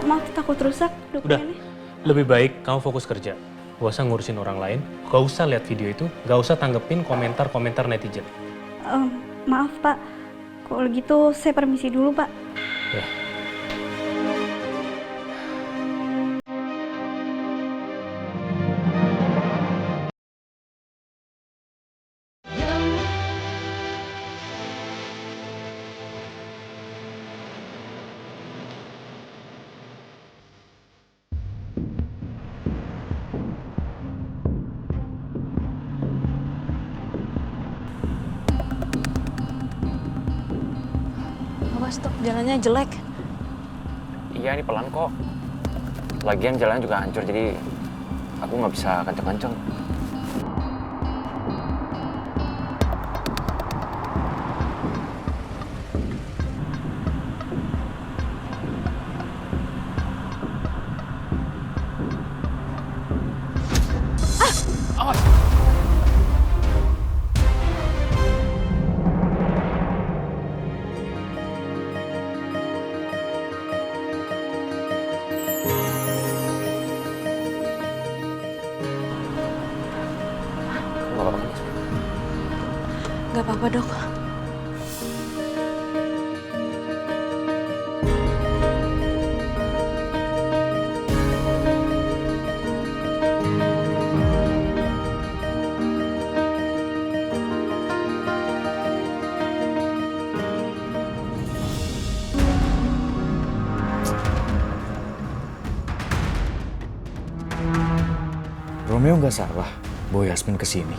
maaf takut rusak Udah, dokumennya. lebih baik kamu fokus kerja. Gak usah ngurusin orang lain, gak usah lihat video itu, gak usah tanggepin komentar-komentar netizen. Maaf Pak, kalau gitu saya permisi dulu Pak. Ya. Awas tuh, jalannya jelek. Iya, ini pelan kok. Lagian jalannya juga hancur, jadi aku nggak bisa kenceng-kenceng. Nggak apa-apa kan? Gak apa-apa dok. Romeo nggak salah bawa Yasmin ke sini.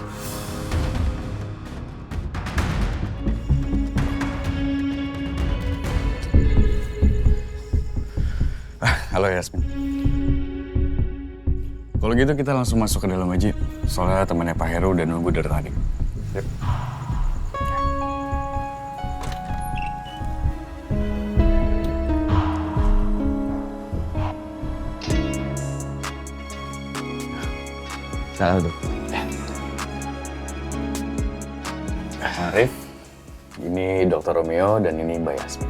Halo Yasmin. Kalau gitu kita langsung masuk ke dalam aja. Soalnya temannya Pak Heru udah nunggu dari tadi. Yuk. Salah dok. Arif, ini Dr. Romeo dan ini Mbak Yasmin.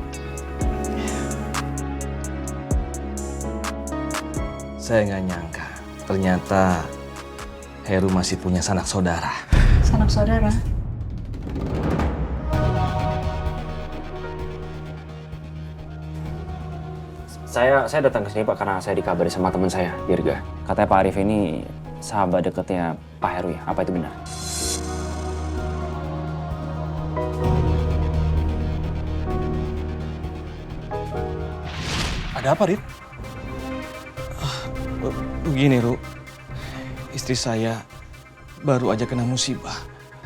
Saya nggak nyangka, ternyata Heru masih punya sanak saudara. Sanak saudara. Saya datang ke sini Pak karena saya dikabari sama teman saya, Dirga. Katanya Pak Arif ini sahabat dekatnya Pak Heru ya. Apa itu benar? Ada apa, Rit? Begini, Ru. Istri saya baru aja kena musibah.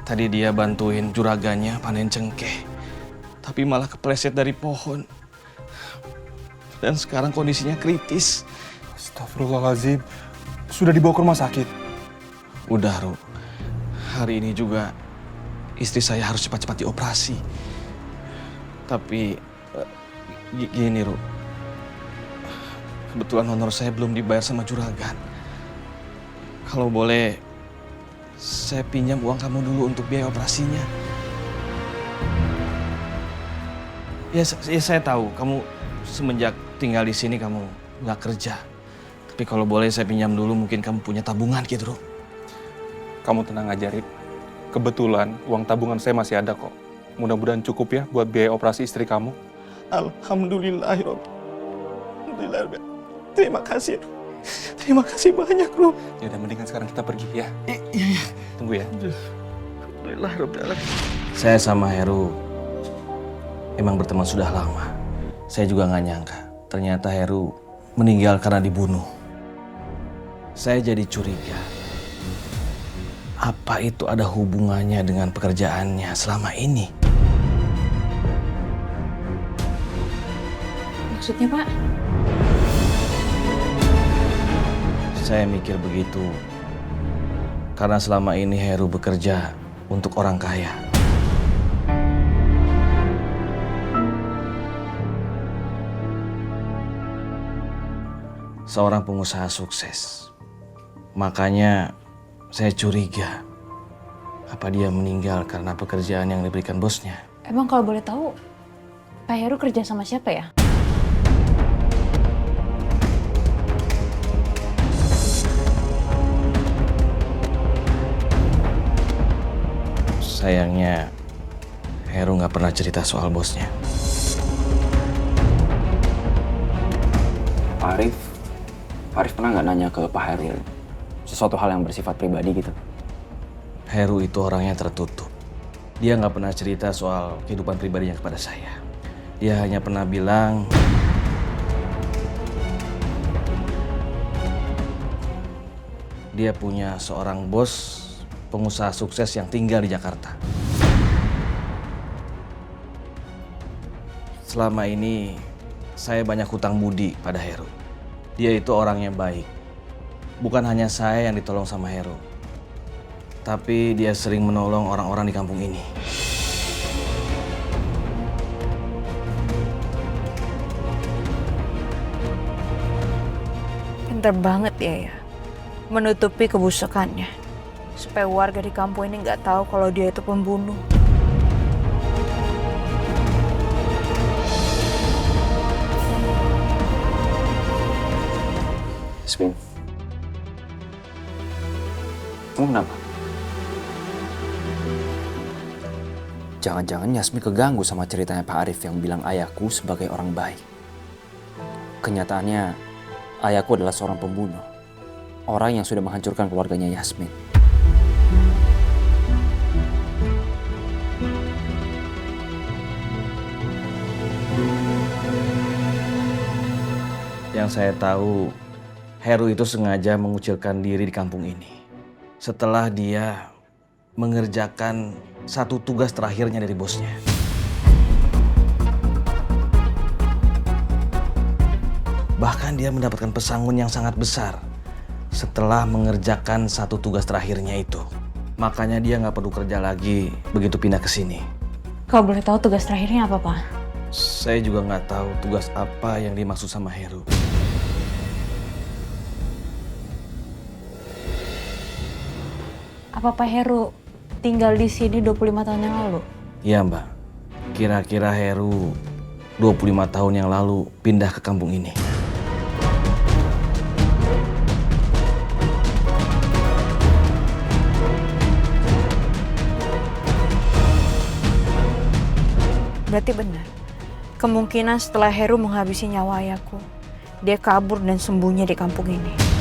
Tadi dia bantuin juraganya panen cengkeh. Tapi malah kepleset dari pohon. Dan sekarang kondisinya kritis. Astagfirullahaladzim. Sudah dibawa ke rumah sakit? Udah, Ru. Hari ini juga istri saya harus cepat-cepat dioperasi. Tapi gini, Ru. Kebetulan honor saya belum dibayar sama juragan. Kalau boleh, saya pinjam uang kamu dulu untuk biaya operasinya. Ya, saya tahu kamu semenjak tinggal di sini kamu nggak kerja. Tapi kalau boleh saya pinjam dulu, mungkin kamu punya tabungan gitu, Ru. Kamu tenang aja, Rip. Kebetulan uang tabungan saya masih ada kok. Mudah-mudahan cukup ya buat biaya operasi istri kamu. Alhamdulillah, Alhamdulillah. Terima kasih. Terima kasih banyak, Ru. Ya udah, mendingan sekarang kita pergi ya. Iya. Tunggu ya. Alhamdulillah, Rabbil. Saya sama Heru emang berteman sudah lama. Saya juga nggak nyangka. Ternyata Heru meninggal karena dibunuh. Saya jadi curiga. Apa itu ada hubungannya dengan pekerjaannya selama ini? Maksudnya Pak? Saya mikir begitu karena selama ini Heru bekerja untuk orang kaya. Seorang pengusaha sukses. Makanya saya curiga apa dia meninggal karena pekerjaan yang diberikan bosnya. Emang kalau boleh tahu, Pak Heru kerja sama siapa ya? Sayangnya, Heru nggak pernah cerita soal bosnya. Pak Arif pernah nggak nanya ke Pak Heru sesuatu hal yang bersifat pribadi gitu? Heru itu orangnya tertutup. Dia nggak pernah cerita soal kehidupan pribadinya kepada saya. Dia hanya pernah bilang, dia punya seorang bos pengusaha sukses yang tinggal di Jakarta. Selama ini saya banyak hutang budi pada Heru. Dia itu orang yang baik. Bukan hanya saya yang ditolong sama Heru, tapi dia sering menolong orang-orang di kampung ini. Pinter banget ya, menutupi kebusukannya. Supaya warga di kampung ini nggak tahu kalau dia itu pembunuh. Yasmin, kamu kenapa? Jangan-jangan Yasmin keganggu sama ceritanya Pak Arif yang bilang ayahku sebagai orang baik. Kenyataannya, ayahku adalah seorang pembunuh. Orang yang sudah menghancurkan keluarganya Yasmin. Yang saya tahu, Heru itu sengaja mengucilkan diri di kampung ini. Setelah dia mengerjakan satu tugas terakhirnya dari bosnya. Bahkan dia mendapatkan pesangon yang sangat besar setelah mengerjakan satu tugas terakhirnya itu. Makanya dia nggak perlu kerja lagi begitu pindah ke sini. Kalau boleh tahu tugas terakhirnya apa, Pak? Saya juga nggak tahu tugas apa yang dimaksud sama Heru. Apa Pak Heru tinggal di sini 25 tahun yang lalu? Iya, Mbak. Kira-kira Heru 25 tahun yang lalu pindah ke kampung ini. Berarti benar. Kemungkinan setelah Heru menghabisi nyawa ayahku, dia kabur dan sembunyi di kampung ini.